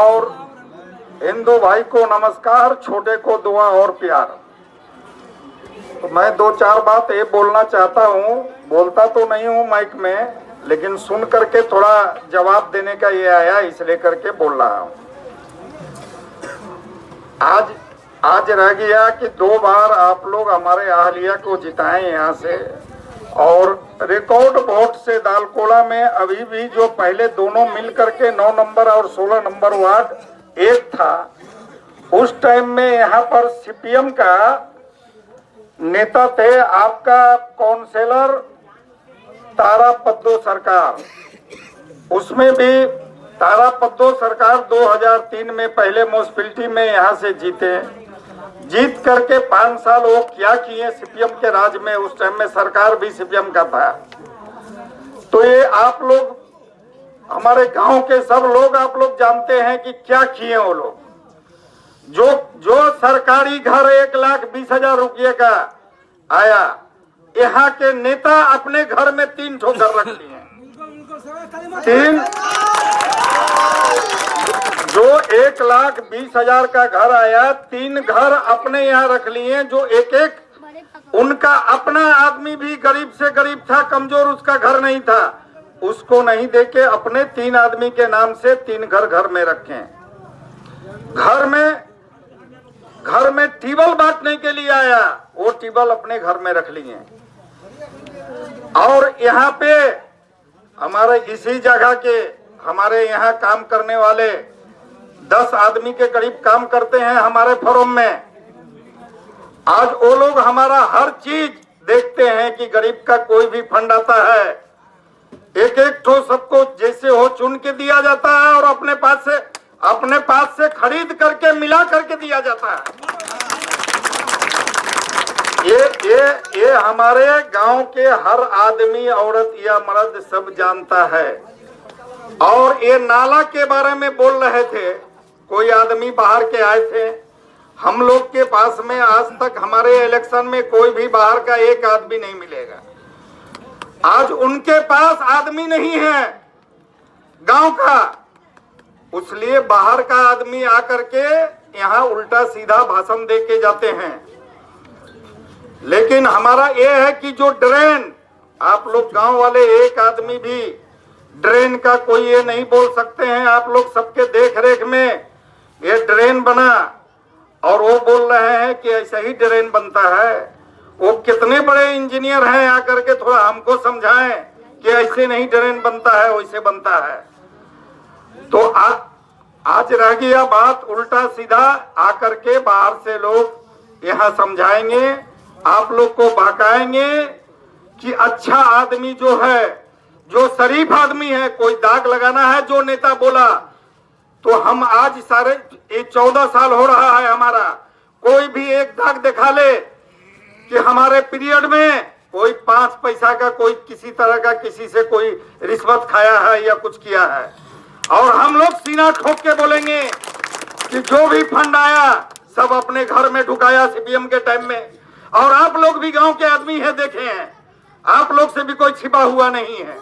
और हिंदू भाई को नमस्कार, छोटे को दुआ और प्यार। तो मैं दो चार बात ये बोलना चाहता हूँ, बोलता तो नहीं हूँ माइक में, लेकिन सुन करके थोड़ा जवाब देने का ये आया, इसलिए करके बोल रहा हूँ। आज रह गया कि 2 बार आप लोग हमारे अहलिया को जिताएं यहाँ से, और रिकॉर्ड वोट से दालकोला में अभी भी जो पहले दोनों मिल करके 9 नंबर और 16 नंबर वार्ड एक था, उस टाइम में यहाँ पर सीपीएम का नेता थे आपका काउंसिलर तारा पद्दो सरकार। उसमें भी तारा पद्दो सरकार 2003 में पहले म्यूनिसिपैलिटी में यहाँ से जीत करके 5 साल वो क्या किए सीपीएम के राज में। उस टाइम में सरकार भी सीपीएम का था। तो ये आप लोग, हमारे गांव के सब लोग, आप लोग जानते हैं कि क्या किए वो लोग। जो सरकारी घर 1,20,000 रुपये का आया, यहाँ के नेता अपने घर में 3 ठो घर रख लिए। जो 1,20,000 का घर आया, 3 घर अपने यहाँ रख लिए। जो एक उनका अपना आदमी भी गरीब से गरीब था, कमजोर, उसका घर नहीं था, उसको नहीं देके अपने 3 आदमी के नाम से 3 घर में रखे। घर में टेबल बांटने के लिए आया, वो टेबल अपने घर में रख लिए। और यहाँ पे हमारे इसी जगह के हमारे यहाँ काम करने वाले 10 आदमी के करीब काम करते हैं हमारे फॉरम में। आज वो लोग हमारा हर चीज देखते हैं कि गरीब का कोई भी फंड आता है, एक ठो सबको जैसे हो चुन के दिया जाता है, और अपने पास से खरीद करके मिला करके दिया जाता है। ये हमारे गांव के हर आदमी, औरत या मर्द सब जानता है। और ये नाला के बारे में बोल रहे थे, कोई आदमी बाहर के आए थे हम लोग के पास में। आज तक हमारे इलेक्शन में कोई भी बाहर का एक आदमी नहीं मिलेगा। आज उनके पास आदमी नहीं है गांव का, इसलिए बाहर का आदमी आकर के यहाँ उल्टा सीधा भाषण दे के जाते हैं। लेकिन हमारा ये है कि जो ड्रेन, आप लोग गांव वाले एक आदमी भी ड्रेन का कोई ये नहीं बोल सकते हैं। आप लोग सबके देख रेख में ये ड्रेन बना, और वो बोल रहे हैं कि ऐसा ही ड्रेन बनता है। वो कितने बड़े इंजीनियर हैं, आकर के थोड़ा हमको समझाएं कि ऐसे नहीं ड्रेन बनता है, वैसे बनता है। तो आज रह गया बात उल्टा सीधा, आकर के बाहर से लोग यहाँ समझाएंगे, आप लोग को बहकाएंगे कि अच्छा आदमी जो है, जो शरीफ आदमी है, कोई दाग लगाना है जो नेता बोला, तो हम आज सारे 14 साल हो रहा है हमारा, कोई भी एक दाग दिखा ले कि हमारे पीरियड में कोई 5 पैसा का, कोई किसी तरह का किसी से कोई रिश्वत खाया है या कुछ किया है। और हम लोग सीना ठोक के बोलेंगे कि जो भी फंड आया सब अपने घर में ढुकाया सीपीएम के टाइम में। और आप लोग भी गांव के आदमी हैं, देखे हैं, आप लोग से भी कोई छिपा हुआ नहीं है।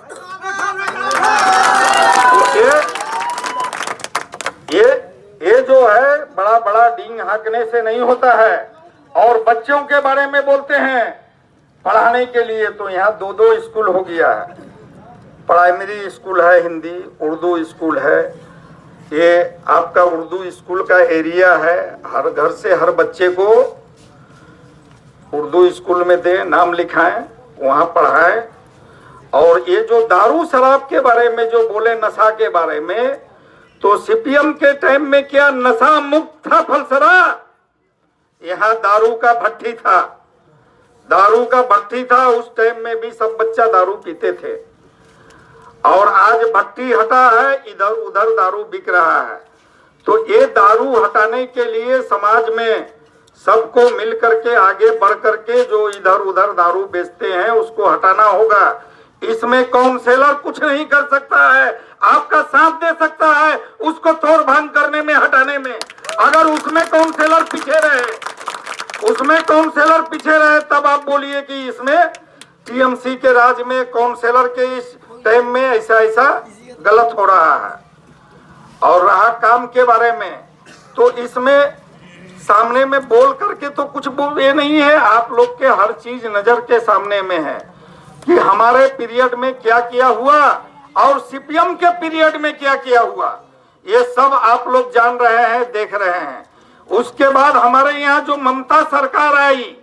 ये जो है बड़ा बड़ा डींग हाँकने से नहीं होता है। और बच्चों के बारे में बोलते हैं पढ़ाने के लिए, तो यहाँ 2 स्कूल हो गया है। प्राइमरी स्कूल है, हिंदी उर्दू स्कूल है। ये आपका उर्दू स्कूल का एरिया है, हर घर से हर बच्चे को उर्दू स्कूल में दे, नाम लिखाएं, वहाँ पढ़ाएं। और ये जो दारू शराब के बारे में जो बोले, नशा के बारे में, तो सीपीएम के टाइम में क्या नशा मुक्त था फलसरा? यहाँ दारू का भट्टी था। उस टाइम में भी सब बच्चा दारू पीते थे। और आज भट्टी हटा है, इधर उधर दारू बिक रहा है। तो ये दारू हटाने के लिए समाज में सबको मिल करके आगे बढ़ करके जो इधर उधर दारू बेचते हैं उसको हटाना होगा। इसमें काउंसिलर कुछ नहीं कर सकता है, आपका साथ दे सकता है उसको तोड़ भांग करने में, हटाने में। अगर उसमें काउंसिलर पीछे रहे तब आप बोलिए कि इसमें टीएमसी के राज में काउंसिलर के इस टाइम में ऐसा गलत हो रहा है। और रहा काम के बारे में, तो इसमें सामने में बोल करके तो कुछ ये नहीं है, आप लोग के हर चीज नजर के सामने में है कि हमारे पीरियड में क्या किया हुआ और सीपीएम के पीरियड में क्या किया हुआ, ये सब आप लोग जान रहे हैं, देख रहे हैं। उसके बाद हमारे यहाँ जो ममता सरकार आई,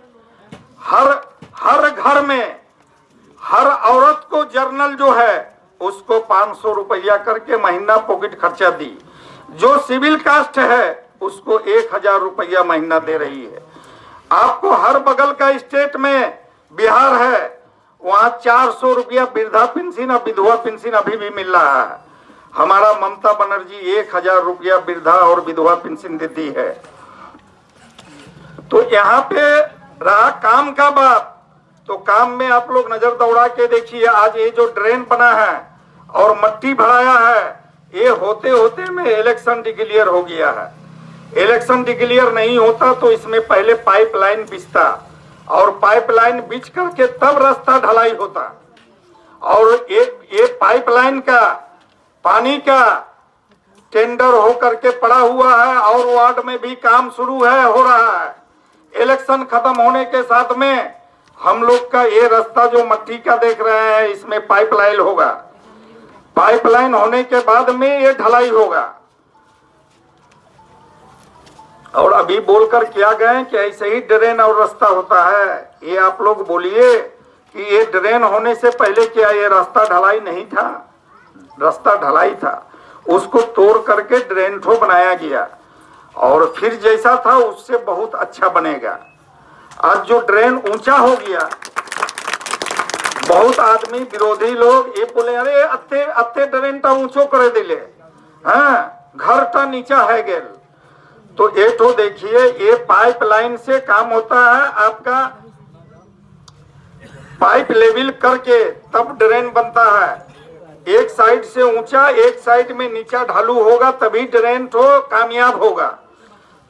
हर घर में हर औरत को जर्नल जो है उसको 500 रुपया करके महीना पॉकेट खर्चा दी। जो सिविल कास्ट है उसको 1000 रुपया महीना दे रही है। आपको हर बगल का स्टेट में बिहार है, वहाँ 400 रुपया वृद्धा पेंशन और विधवा पेंशन अभी भी मिल रहा है। हमारा ममता बनर्जी 1000 रुपया वृद्धा और विधवा पेंशन देती है। तो यहाँ पे रहा काम का बात, तो काम में आप लोग नजर दौड़ा के देखिए। आज ये जो ड्रेन बना है और मट्टी भराया है, ये होते होते में इलेक्शन डिक्लेयर हो गया है। इलेक्शन डिक्लेयर नहीं होता तो इसमें पहले पाइपलाइन बिछता और पाइपलाइन बिछ करके तब रास्ता ढलाई होता। और ये पाइपलाइन का पानी का टेंडर हो करके पड़ा हुआ है और वार्ड में भी काम शुरू है, हो रहा है। इलेक्शन खत्म होने के साथ में हम लोग का ये रास्ता जो मट्टी का देख रहे हैं, इसमें पाइपलाइन होगा। पाइपलाइन होने के बाद में ये ढलाई होगा। और अभी बोलकर क्या गए कि ऐसे ही ड्रेन और रास्ता होता है, ये आप लोग बोलिए कि ये ड्रेन होने से पहले क्या ये रास्ता ढलाई नहीं था? रास्ता ढलाई था, उसको तोड़ करके ड्रेन ठो बनाया गया और फिर जैसा था उससे बहुत अच्छा बनेगा। आज जो ड्रेन ऊंचा हो गया, बहुत आदमी विरोधी लोग ये बोले अरे अत्ते ड्रेन टा ऊंचो करे दिले, हाँ घर टा नीचा है गेल। तो ये तो देखिए, ये पाइपलाइन से काम होता है। आपका पाइप लेवल करके तब ड्रेन बनता है। एक साइड से ऊंचा, एक साइड में नीचा ढालू होगा, तभी ड्रेन तो कामयाब होगा।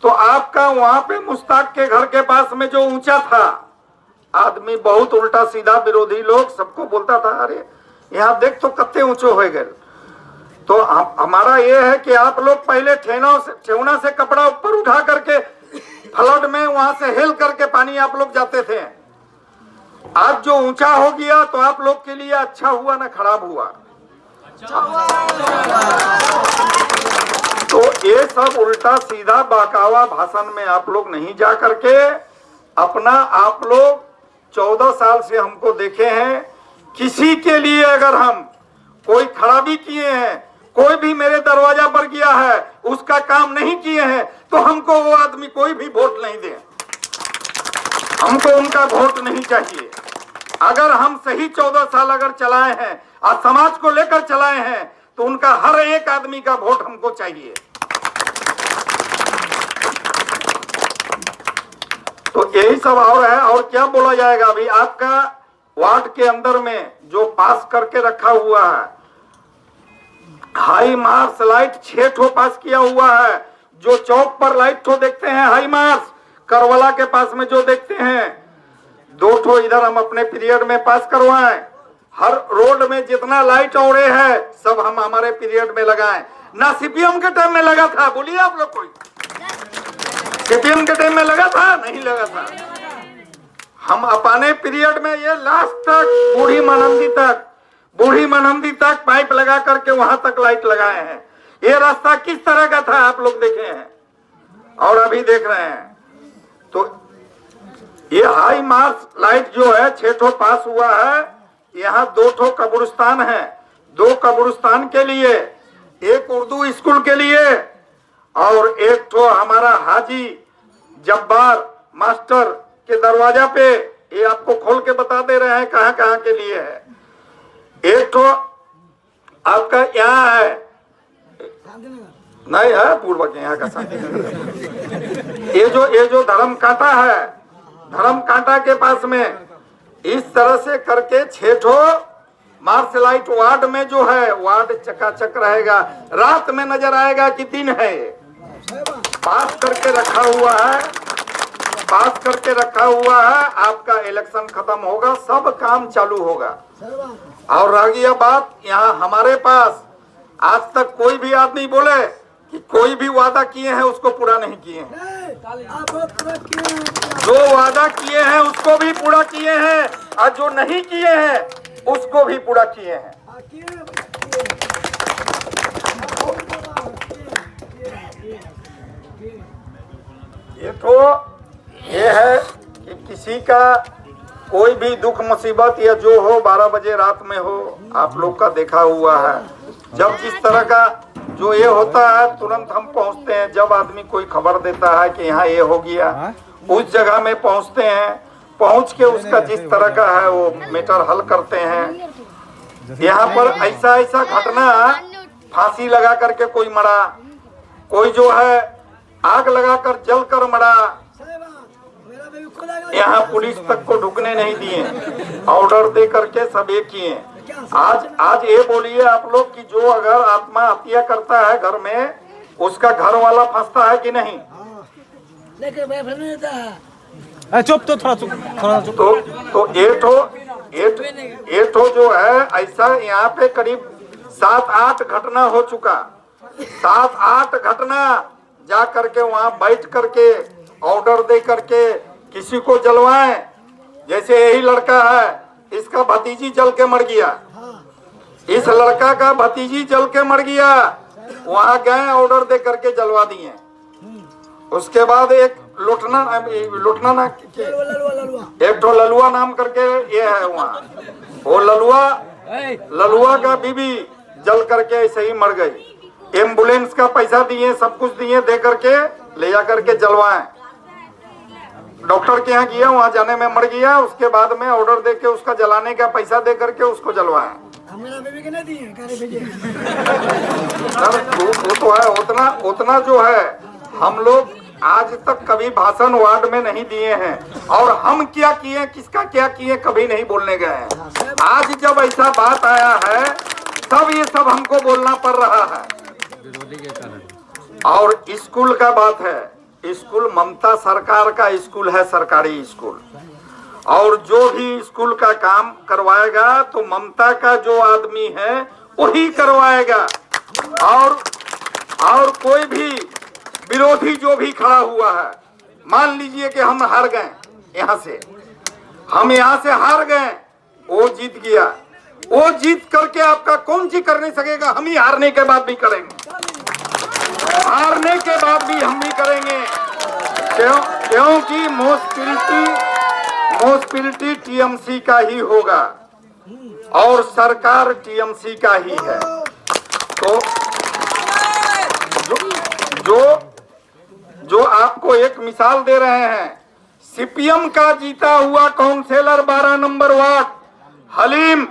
तो आपका वहां पे मुश्ताक के घर के पास में जो ऊंचा था, आदमी बहुत उल्टा सीधा विरोधी लोग सबको बोलता था अरे यहाँ देख तो कत्ते ऊंचो हो गए। तो हमारा ये है कि आप लोग पहले ठेवना से कपड़ा ऊपर उठा करके फ्लड में वहां से हेल करके पानी आप लोग जाते थे। आज जो ऊंचा हो गया तो आप लोग के लिए अच्छा हुआ ना खराब हुआ? तो ये सब उल्टा सीधा बहकावा भाषण में आप लोग नहीं जा करके अपना, आप लोग 14 साल से हमको देखे हैं, किसी के लिए अगर हम कोई खराबी किए हैं, कोई भी मेरे दरवाजा पर गया है, उसका काम नहीं किए हैं, तो हमको वो आदमी कोई भी वोट नहीं दे, हमको उनका वोट नहीं चाहिए। अगर हम सही 14 साल अगर चलाए हैं और समाज को लेकर चलाए हैं, तो उनका हर एक आदमी का वोट हमको चाहिए। तो यही सब और है, और क्या बोला जाएगा। अभी आपका वार्ड के अंदर में जो पास करके रखा हुआ है, हाई मार्स लाइट 6 ठो पास किया हुआ है। जो चौक पर लाइट ठो देखते हैं हाई मार्स, करवला के पास में जो देखते हैं, 2 ठो इधर हम अपने पीरियड में पास करवाएं। हर रोड में जितना लाइट औड़े है सब हम हमारे पीरियड में लगाएं। ना सीपीएम के टाइम में लगा था, बोलिए आप लोग कोई सीपीएम के टाइम में लगा था? नहीं लगा था। हम अपने पीरियड में ये लास्ट तक बूढ़ी मनंदी तक पाइप लगा करके वहां तक लाइट लगाए हैं। ये रास्ता किस तरह का था आप लोग देखे हैं और अभी देख रहे हैं। तो ये हाई मार्स लाइट जो है 6 ठो पास हुआ है। यहाँ 2 ठो कब्रिस्तान है, 2 कब्रिस्तान के लिए, एक उर्दू स्कूल के लिए और एक ठो हमारा हाजी जब्बार मास्टर के दरवाजा पे। ये आपको खोल के बता दे रहे हैं कहाँ कहाँ के लिए है। एक तो आपका यहाँ है, नहीं है पूर्व के यहाँ का शांति। ये जो धर्म कांटा है, धर्म कांटा के पास में इस तरह से करके 6 ठो मार्च लाइट वार्ड में जो है, वार्ड चकाचक रहेगा। रात में नजर आएगा कि दिन है। पास करके रखा हुआ है, पास करके रखा हुआ है। आपका इलेक्शन खत्म होगा, सब काम चालू होगा। और रह गया बात, यहाँ हमारे पास आज तक कोई भी आदमी बोले कि कोई भी वादा किए हैं उसको पूरा नहीं किए हैं, जो वादा किए हैं उसको भी पूरा किए हैं और जो नहीं किए हैं उसको भी पूरा किए हैं। ये है कि किसी का कोई भी दुख मुसीबत या जो हो 12 बजे रात में हो, आप लोग का देखा हुआ है। जब जिस तरह का जो ये होता है तुरंत हम पहुंचते हैं। जब आदमी कोई खबर देता है कि यहाँ ये हो गया, उस जगह में पहुंचते हैं, पहुंच के उसका जिस तरह का है वो मैटर हल करते हैं। यहाँ पर ऐसा ऐसा घटना, फांसी लगा करके कोई मरा, कोई जो है आग लगाकर जल कर मरा, यहाँ पुलिस तक को ढुकने नहीं दिए, ऑर्डर दे करके सब एक किए। आज ये बोलिए आप लोग कि जो अगर आत्महत्या करता है घर में, उसका घर वाला फंसता है कि नहीं? चुप तो थोड़ा चुप। तो ये ठो जो है ऐसा यहाँ पे करीब 7-8 घटना हो चुका। 7-8 घटना जा करके वहाँ बैठ करके ऑर्डर दे करके किसी को जलवाएं। जैसे यही लड़का है, इसका भतीजी जल के मर गया, इस लड़का का भतीजी जल के मर गया, वहाँ गए ऑर्डर दे करके जलवा दिए। उसके बाद एक लुटना ना एक तो ललुआ नाम करके ये है वहाँ, वो ललुआ का बीबी जल करके ऐसे ही मर गई। एम्बुलेंस का पैसा दिए, सब कुछ दिए, दे करके ले जा करके जलवाएं। डॉक्टर के यहाँ गया, वहाँ जाने में मर गया, उसके बाद में ऑर्डर दे के उसका जलाने का पैसा दे करके उसको जलवाएं। वो तो है, उतना जो है हम लोग आज तक कभी भाषण वार्ड में नहीं दिए हैं, और हम क्या किए, किसका क्या किए कभी नहीं बोलने गए हैं। आज जब ऐसा बात आया है तब ये सब हमको बोलना पड़ रहा है। और स्कूल का बात है, स्कूल ममता सरकार का स्कूल है, सरकारी स्कूल, और जो भी स्कूल का काम करवाएगा तो ममता का जो आदमी है वही करवाएगा। और कोई भी विरोधी जो भी खड़ा हुआ है, मान लीजिए कि हम हार गए यहाँ से, हम यहाँ से हार गए, वो जीत गया, वो जीत करके आपका कौन सी कर नहीं सकेगा, हम ही हारने के बाद भी करेंगे, हारने के बाद भी हम भी करेंगे। क्योंकि मोस्टलिटी टीएमसी का ही होगा और सरकार टीएमसी का ही है। तो जो आपको एक मिसाल दे रहे हैं, सीपीएम का जीता हुआ काउंसिलर 12 नंबर वार्ड हलीम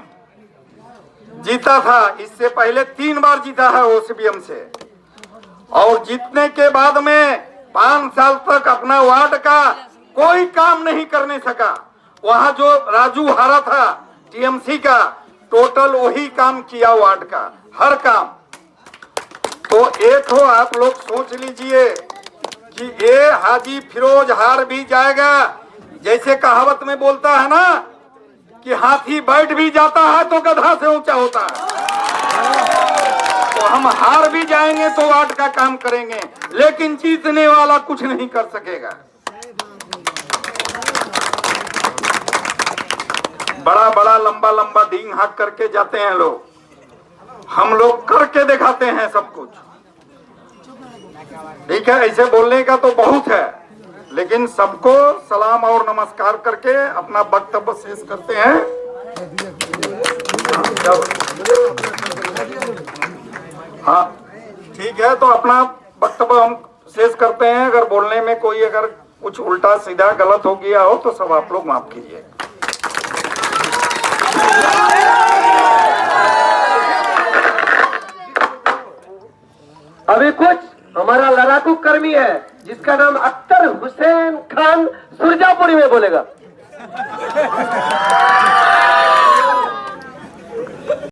जीता था, इससे पहले 3 बार जीता है वो सीपीएम से, और जीतने के बाद में 5 साल तक अपना वार्ड का कोई काम नहीं करने सका। वहां जो राजू हारा था टीएमसी का, टोटल वही काम किया वार्ड का, हर काम। तो एक हो आप लोग सोच लीजिए कि ये हाजी फिरोज हार भी जाएगा, जैसे कहावत में बोलता है ना कि हाथी बैठ भी जाता है तो गधा से ऊंचा होता है। तो हम हार भी जाएंगे तो वार्ड का काम करेंगे, लेकिन जीतने वाला कुछ नहीं कर सकेगा। बड़ा बड़ा लंबा लंबा डींग हाक करके जाते हैं लोग, हम लोग करके दिखाते हैं सब कुछ। ठीक है, ऐसे बोलने का तो बहुत है, लेकिन सबको सलाम और नमस्कार करके अपना वक्तव्य शेष करते हैं। हाँ ठीक है, तो अपना वक्तव्य हम शेष करते हैं। अगर बोलने में कोई अगर कुछ उल्टा सीधा गलत हो गया हो तो सब आप लोग माफ कीजिए। अभी कुछ हमारा लड़ाकू कर्मी है जिसका नाम अख्तर हुसैन खान सुरजापुरी में बोलेगा।